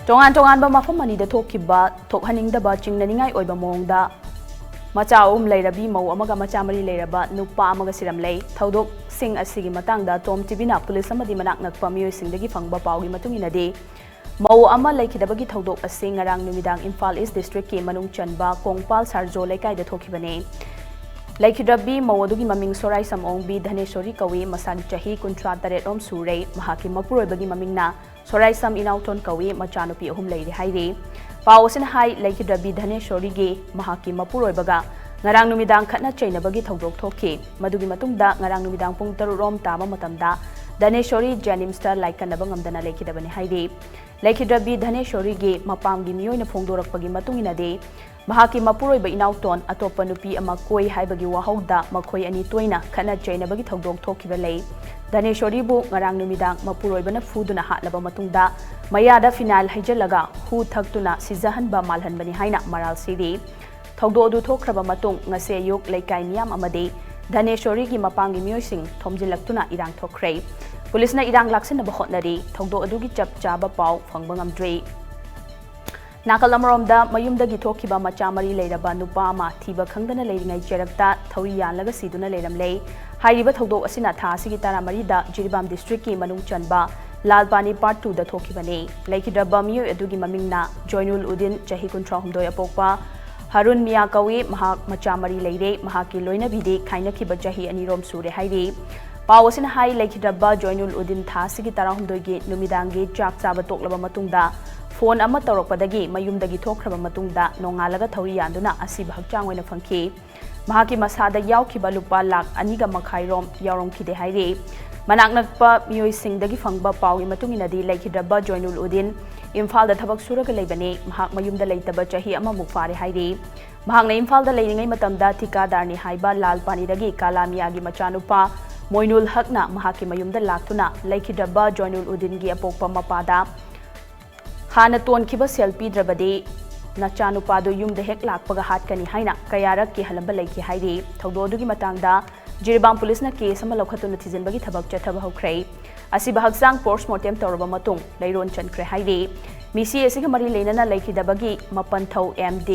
ꯇꯣꯉꯥꯟ-ꯇꯣꯉꯥꯟꯕ ꯃꯐꯝ ꯑꯅꯤꯗ ꯊꯣꯛꯍꯟꯅꯤꯡꯗꯕ ꯆꯤꯡꯅꯅꯤꯡꯉꯥꯏ ꯑꯣꯏꯕ ꯃꯑꯣꯡꯗ ꯃꯆꯥ ꯑꯍꯨꯝ ꯂꯩꯔꯕꯤ ꯃꯧ ꯑꯃꯒ ꯃꯆꯥ ꯃꯔꯤ ꯂꯩꯔꯕ ꯅꯨꯄꯥ ꯑꯃꯒ ꯁꯤꯔꯝꯂꯦ ꯊꯧꯗꯣꯛꯁꯤꯡ ꯑꯁꯤꯒꯤ ꯃꯇꯥꯡꯗ ꯇꯣꯝꯇꯤꯚꯤꯅ ꯄꯨꯂꯤꯁ ꯑꯃꯗꯤ ꯃꯅꯥꯛ ꯅꯛꯄ ꯃꯤꯑꯣꯏꯁꯤꯡꯗꯒꯤ ꯐꯪꯕ ꯄꯥꯎꯒꯤ ꯃꯇꯨꯡ ꯏꯟꯅꯗꯤ ꯃꯧ ꯑꯃ ꯂꯩꯈꯤꯗꯕꯒꯤ ꯊꯧꯗꯣꯛ ꯑꯁꯤ ꯉꯔꯥꯡ ꯅꯨꯃꯤꯗꯥꯡ ꯏꯝꯐꯥꯜ ꯏꯁ ꯗꯤꯁꯇ꯭ꯔꯤꯛꯀꯤ ꯃꯅꯨꯡ ꯆꯟꯕ ꯀꯣꯡꯄꯥꯜ ꯁꯥꯔꯖꯣ ꯂꯩꯀꯥꯏꯗ ꯊꯣꯛꯈꯤꯕꯅꯤ ꯂꯩꯈꯤꯗ꯭ꯔꯕꯤ ꯃꯧ ꯑꯗꯨꯒꯤ ꯃꯃꯤꯡ ꯁꯣꯔꯥꯏꯁꯝ ꯑꯣꯡꯕꯤ ꯙꯅꯦꯁꯣꯔꯤ ꯀꯧꯏ ꯃꯁꯥꯒꯤ ꯆꯍꯤ 38 ꯔꯣꯝ ꯁꯨꯔꯦ ꯃꯍꯥꯛꯀꯤ ꯃꯄꯨꯔꯣꯏꯕꯒꯤ ꯃꯃꯤꯡꯅ ꯁꯣꯔꯥꯏꯁꯝ ꯏꯅꯥꯎꯊꯣꯟ ꯀꯧꯏ ꯃꯆꯥꯅꯨꯄꯤ ꯑꯍꯨꯝ ꯂꯩꯔꯦ ꯍꯥꯏꯔꯤ ꯄꯥꯎ ꯑꯁꯤꯅ ꯍꯥꯏ ꯂꯩꯈꯤꯗ꯭ꯔꯕꯤ ꯙꯅꯦꯁꯣꯔꯤꯒꯤ ꯃꯍꯥꯛꯀꯤ ꯃꯄꯨꯔꯣꯏꯕꯒ ꯉꯔꯥꯡ ꯅꯨꯃꯤꯗꯥꯡ ꯈꯠꯅ ꯆꯩꯅꯕꯒꯤ ꯊꯧꯗꯣꯛ ꯊꯣꯛꯈꯤ ꯃꯗꯨꯒꯤ ꯃꯇꯨꯡꯗ ꯉꯔꯥꯡ ꯅꯨꯃꯤꯗꯥꯡ ꯄꯨꯡ 3 ꯔꯣꯝ ꯇꯥꯕ ꯃꯇꯝꯗ ꯙꯅꯦꯁꯣꯔꯤ ꯖꯦꯅꯤꯝꯁꯇ ꯂꯥꯏꯀꯠꯅꯕ ꯉꯝꯗꯅ ꯂꯩꯈꯤꯗꯕꯅꯤ ꯍꯥꯏꯔꯤ ꯂꯩꯈꯤꯗ꯭ꯔꯕꯤ ꯙꯅꯦꯁꯣꯔꯤꯒꯤ ꯃꯄꯥꯝꯒꯤ ꯃꯤꯑꯣꯏꯅ ꯐꯣꯡꯗꯣꯔꯛꯄꯒꯤ ꯃꯇꯨꯡ ꯏꯟꯅꯗꯤ ꯃꯍꯥꯛꯀꯤ ꯃꯄꯨꯔꯣꯏꯕ ꯏꯅꯥꯎꯇꯣꯟ ꯑꯇꯣꯞꯄ ꯅꯨꯄꯤ ꯑꯃ ꯀꯣꯏ ꯍꯥꯏꯕꯒꯤ ꯋꯥꯍꯧꯗ ꯃꯈꯣꯏ ꯑꯅꯤ ꯇꯣꯏꯅ ꯈꯠꯅ ꯆꯩꯅꯕꯒꯤ ꯊꯧꯗꯣꯛ ꯊꯣꯛꯈꯤꯕ ꯂꯩ ꯙꯅꯦꯁꯣꯔꯤꯕꯨ ꯉꯔꯥꯡ ꯅꯨꯃꯤꯗꯥꯡ ꯃꯄꯨꯔꯣꯏꯕꯅ ꯐꯨꯗꯨꯅ ꯍꯥꯠꯂꯕ ꯃꯇꯨꯡꯗ ꯃꯌꯥꯗ ꯐꯤꯅꯥꯏꯜ ꯍꯩꯖꯤꯜꯂꯒ ꯍꯨ ꯊꯛꯇꯨꯅ ꯁꯤꯖꯍꯟꯕ ꯃꯥꯜꯍꯟꯕꯅꯤ ꯍꯥꯏꯅ ꯃꯔꯥꯜ ꯁꯤꯔꯤ ꯊꯧꯗꯣꯛ ꯑꯗꯨ ꯊꯣꯛꯈ꯭ꯔꯕ ꯃꯇꯨꯡ ꯉꯁꯤ ꯑꯌꯨꯛ ꯂꯩꯀꯥꯏ ꯃꯤꯌꯥꯝ ꯑꯃꯗꯤ ꯙꯅꯦꯁꯣꯔꯤꯒꯤ ꯃꯄꯥꯝꯒꯤ ꯃꯤꯑꯣꯏꯁꯤꯡ ꯊꯣꯝꯖꯤꯜꯂꯛꯇꯨꯅ ꯏꯔꯥꯡ ꯊꯣꯛꯈ꯭ꯔꯦ ꯄꯨꯂꯤꯁꯅ ꯏꯔꯥꯡ ꯂꯥꯛꯁꯤꯟꯅꯕ ꯍꯣꯠꯅꯔꯤ ꯊꯧꯗꯣꯛ ꯑꯗꯨꯒꯤ ꯆꯞ ꯆꯥꯕ ꯄꯥꯎ ꯐꯪꯕ ꯉꯝꯗ꯭ꯔꯤ ꯅꯥꯀꯜ ꯑꯃꯔꯣꯝꯗ ꯃꯌꯨꯝꯗꯒꯤ ꯊꯣꯛꯈꯤꯕ ꯃꯆꯥ ꯃꯔꯤ ꯂꯩꯔꯕ ꯅꯨꯄꯥ ꯑꯃ ꯊꯤꯕ ꯈꯪꯗꯅ ꯂꯩꯔꯤꯉꯩ ꯆꯦꯔꯛꯇ ꯊꯧꯔꯤ ꯌꯥꯜꯂꯒ ꯁꯤꯗꯨꯅ ꯂꯩꯔꯝꯂꯦ ꯍꯥꯏꯔꯤꯕ ꯊꯧꯗꯣꯛ ꯑꯁꯤꯅ ꯊꯥ ꯑꯁꯤꯒꯤ 14ꯗ ꯖꯤꯔꯤꯕꯥꯝ ꯗꯤꯁꯇ꯭ꯔꯤꯛꯀꯤ ꯃꯅꯨꯡ ꯆꯟꯕ ꯂꯥꯜꯄꯥꯅꯤ ꯄꯥꯔꯠ 2ꯗ ꯊꯣꯛꯈꯤꯕꯅꯤ ꯂꯩꯈꯤꯗ꯭ꯔꯕ ꯃꯤꯑꯣꯏ ꯑꯗꯨꯒꯤ ꯃꯃꯤꯡꯅ ꯖꯣꯏꯅꯨꯜ ꯎꯗꯤꯟ ꯆꯍꯤ 33 ꯑꯄꯣꯛꯄ ꯍꯔꯨꯟ ꯃꯤꯌꯥ ꯀꯧꯏ ꯃꯍꯥꯛ ꯃꯆꯥ ꯃꯔꯤ ꯂꯩꯔꯦ ꯃꯍꯥꯛꯀꯤ ꯂꯣꯏꯅꯕꯤꯗꯤ ꯈꯥꯏꯅꯈꯤꯕ ꯆꯍꯤ 2 ꯔꯣꯝ ꯁꯨꯔꯦ ꯍꯥꯏꯔꯤ ꯄꯥꯎ ꯑꯁꯤꯅ ꯍꯥꯏ ꯂꯩꯈꯤꯗ꯭ꯔꯕ ꯖꯣꯏꯅꯨꯜ ꯎꯗꯤꯟ ꯊꯥ ꯑꯁꯤꯒꯤ 12ꯒꯤ ꯅꯨꯃꯤꯗꯥꯡꯒꯤ ꯆꯥꯛ ꯆꯥꯕ ꯇꯣꯛꯂꯕ ꯃꯇꯨꯡꯗ ꯐꯣꯟ ꯑꯃ ꯇꯧꯔꯛꯄꯗꯒꯤ ꯃꯌꯨꯝꯗꯒꯤ ꯊꯣꯛꯈ꯭ꯔꯕ ꯃꯇꯨꯡꯗ ꯅꯣꯡꯉꯥꯜꯂꯒ ꯊꯧꯔꯤ ꯌꯥꯟꯗꯨꯅ ꯑꯁꯤꯕ ꯍꯛꯆꯥꯡ ꯑꯣꯏꯅ ꯐꯪꯈꯤ ꯃꯍꯥꯛꯀꯤ ꯃꯁꯥꯗ ꯌꯥꯎꯈꯤꯕ ꯂꯨꯄꯥ ꯂꯥꯈ 2.5 ꯔꯣꯝ ꯌꯥꯎꯔꯝꯈꯤꯗꯦ ꯍꯥꯏꯔꯤ ꯃꯅꯥꯛ ꯅꯛꯄ ꯃꯤꯑꯣꯏꯁꯤꯡꯗꯒꯤ ꯐꯪꯕ ꯄꯥꯎꯒꯤ ꯃꯇꯨꯡ ꯏꯟꯅꯗꯤ ꯂꯩꯈꯤꯗ꯭ꯔꯕ ꯖꯣꯏꯅꯨꯜ ꯎꯗꯤꯟ ꯏꯝꯐꯥꯜꯗ ꯊꯕꯛ ꯁꯨꯔꯒ ꯂꯩꯕꯅꯤ ꯃꯍꯥꯛ ꯃꯌꯨꯝꯗ ꯂꯩꯇꯕ ꯆꯍꯤ ꯑꯃꯃꯨꯛ ꯐꯥꯔꯦ ꯍꯥꯏꯔꯤ ꯃꯍꯥꯛꯅ ꯏꯝꯐꯥꯜꯗ ꯂꯩꯔꯤꯉꯩ ꯃꯇꯝꯗ ꯊꯤꯀꯥꯗꯥꯔꯅꯤ ꯍꯥꯏꯕ ꯂꯥꯜꯄꯥꯅꯤꯗꯒꯤ ꯀꯥꯂꯥꯃꯤꯌꯥꯒꯤ ꯃꯆꯥꯅꯨꯄꯥ ꯃꯣꯏꯅꯨꯜ ꯍꯛꯅ ꯃꯍꯥꯛꯀꯤ ꯃꯌꯨꯝꯗ ꯂꯥꯛꯇꯨꯅ ꯂꯩꯈꯤꯗ꯭ꯔꯕ ꯖꯣꯏꯅꯨꯜ ꯎꯗꯤꯟꯒꯤ ꯑꯄꯣꯛꯄ ꯃꯄꯥꯗ ꯍꯥꯟꯅ ꯇꯣꯟꯈꯤꯕ ꯁꯦꯜ ꯄꯤꯗ꯭ꯔꯕꯗꯤ ꯅꯆꯥꯅꯨꯄꯥꯗꯨ ꯌꯨꯝꯗ ꯍꯦꯛ ꯂꯥꯛꯄꯒ ꯍꯥꯠꯀꯅꯤ ꯍꯥꯏꯅ ꯀꯌꯥꯔꯛ ꯀꯤꯍꯜꯂꯝꯕ ꯂꯩꯈꯤ ꯍꯥꯏꯔꯤ ꯊꯧꯗꯣꯛ ꯑꯗꯨꯒꯤ ꯃꯇꯥꯡꯗ ꯖꯤꯔꯤꯕꯥꯝ ꯄꯨꯂꯤꯁꯅ ꯀꯦꯁ ꯑꯃ ꯂꯧꯈꯠꯇꯨꯅ ꯊꯤꯖꯤꯟꯕꯒꯤ ꯊꯕꯛ ꯆꯠꯊꯕ ꯍꯧꯈ꯭ꯔꯦ ꯑꯁꯤꯕ ꯍꯛꯆꯥꯡ ꯄꯣꯁꯠꯃꯣꯔꯇꯦꯝ ꯇꯧꯔꯕ ꯃꯇꯨꯡ ꯂꯩꯔꯣꯟ ꯆꯟꯈ꯭ꯔꯦ ꯍꯥꯏꯔꯤ ꯃꯤꯁꯤ ꯑꯁꯤꯒ ꯃꯔꯤ ꯂꯩꯅꯅ ꯂꯩꯈꯤꯗꯕꯒꯤ ꯃꯄꯟꯊꯧ MD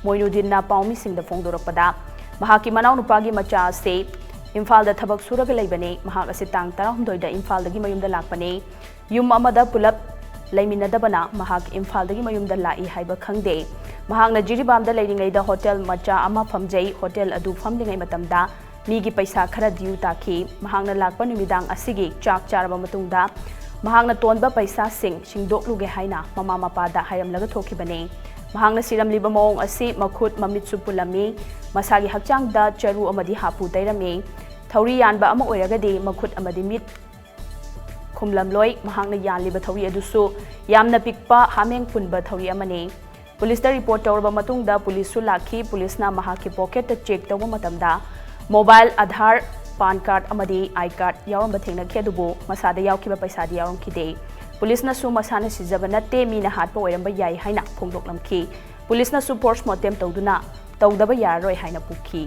ꯃꯣꯏꯅꯨꯗꯤꯟꯅ ꯄꯥꯎꯃꯤꯁꯤꯡꯗ ꯐꯣꯡꯗꯣꯔꯛꯄꯗ ꯃꯍꯥꯛꯀꯤ ꯃꯅꯥꯎꯅꯨꯄꯥꯒꯤ ꯃꯆꯥ ꯑꯁꯤ ꯏꯝꯐꯥꯜꯗ ꯊꯕꯛ ꯁꯨꯔꯒ ꯂꯩꯕꯅꯤ ꯃꯍꯥꯛ ꯑꯁꯤ ꯇꯥꯡ 16ꯗ ꯏꯝꯐꯥꯜꯗꯒꯤ ꯃꯌꯨꯝꯗ ꯂꯥꯛꯄꯅꯤ ꯌꯨꯝ ꯑꯃꯗ ꯄꯨꯂꯞ ꯂꯩꯃꯤꯟꯅꯗꯕꯅ ꯃꯍꯥꯛ ꯏꯝꯐꯥꯜꯗꯒꯤ ꯃꯌꯨꯝꯗ ꯂꯥꯛꯏ ꯍꯥꯏꯕ ꯈꯪꯗꯦ ꯃꯍꯥꯛꯅ ꯖꯤꯔꯤꯕꯥꯝꯗ ꯂꯩꯔꯤꯉꯩꯗ ꯍꯣꯇꯦꯜ ꯃꯆꯥ ꯑꯃ ꯐꯝꯖꯩ ꯍꯣꯇꯦꯜ ꯑꯗꯨ ꯐꯝꯂꯤꯉꯩ ꯃꯇꯝꯗ ꯃꯤꯒꯤ ꯄꯩꯁꯥ ꯈꯔ ꯗ꯭ꯌꯨ ꯇꯥꯈꯤ ꯃꯍꯥꯛꯅ ꯂꯥꯛꯄ ꯅꯨꯃꯤꯗꯥꯡ ꯑꯁꯤꯒꯤ ꯆꯥꯛ ꯆꯥꯔꯕ ꯃꯇꯨꯡꯗ ꯃꯍꯥꯛꯅ ꯇꯣꯟꯕ ꯄꯩꯁꯥꯁꯤꯡ ꯁꯤꯡꯗꯣꯛꯂꯨꯒꯦ ꯍꯥꯏꯅ ꯃꯃꯥ ꯃꯄꯥꯗ ꯍꯥꯏꯔꯝꯂꯒ ꯊꯣꯛꯈꯤꯕꯅꯤ ꯃꯍꯥꯛꯅ ꯁꯤꯔꯝꯂꯤꯕ ꯃꯑꯣꯡ ꯑꯁꯤ ꯃꯈꯨꯠ ꯃꯃꯤꯠꯁꯨ ꯄꯨꯜꯂꯝꯃꯤ ꯃꯁꯥꯒꯤ ꯍꯛꯆꯥꯡꯗ ꯆꯔꯨ ꯑꯃꯗꯤ ꯍꯥꯄꯨ ꯇꯩꯔꯝꯃꯤ ꯊꯧꯔꯤ ꯌꯥꯟꯕ ꯑꯃ ꯑꯣꯏꯔꯒꯗꯤ ꯃꯈꯨꯠ ꯑꯃꯗꯤ ꯃꯤꯠ ꯈꯨꯝꯂꯝꯂꯣꯏ ꯃꯍꯥꯛꯅ ꯌꯥꯜꯂꯤꯕ ꯊꯧꯔꯤ ꯑꯗꯨꯁꯨ ꯌꯥꯝꯅ ꯄꯤꯛꯄ ꯍꯥꯃꯦꯡ ꯄꯨꯟꯕ ꯊꯧꯔꯤ ꯑꯃꯅꯤ ꯄꯨꯂꯤꯁꯇ ꯔꯤꯄꯣꯔꯠ ꯇꯧꯔꯕ ꯃꯇꯨꯡꯗ ꯄꯨꯂꯤꯁꯁꯨ ꯂꯥꯛꯈꯤ ꯄꯨꯂꯤꯁꯅ ꯃꯍꯥꯛꯀꯤ ꯄꯣꯀꯦꯠꯇ ꯆꯦꯛ ꯇꯧꯕ ꯃꯇꯝꯗ ꯃꯣꯕꯥꯏꯜ आधार पान कार्ड अमदी आई कार्ड यावरंबा थेंगनखि अदुबु मसादा यावखिबा पैसादि यावरंखिदे पुलिसनसु मसाना सिजबा नत्ते मीना हाटपा ओइरंबा याई हाइना फोंदोकलमखि पुलिसनसु पोस्टमार्टम तौदुना तौदबा याररोय हाइना पुखि।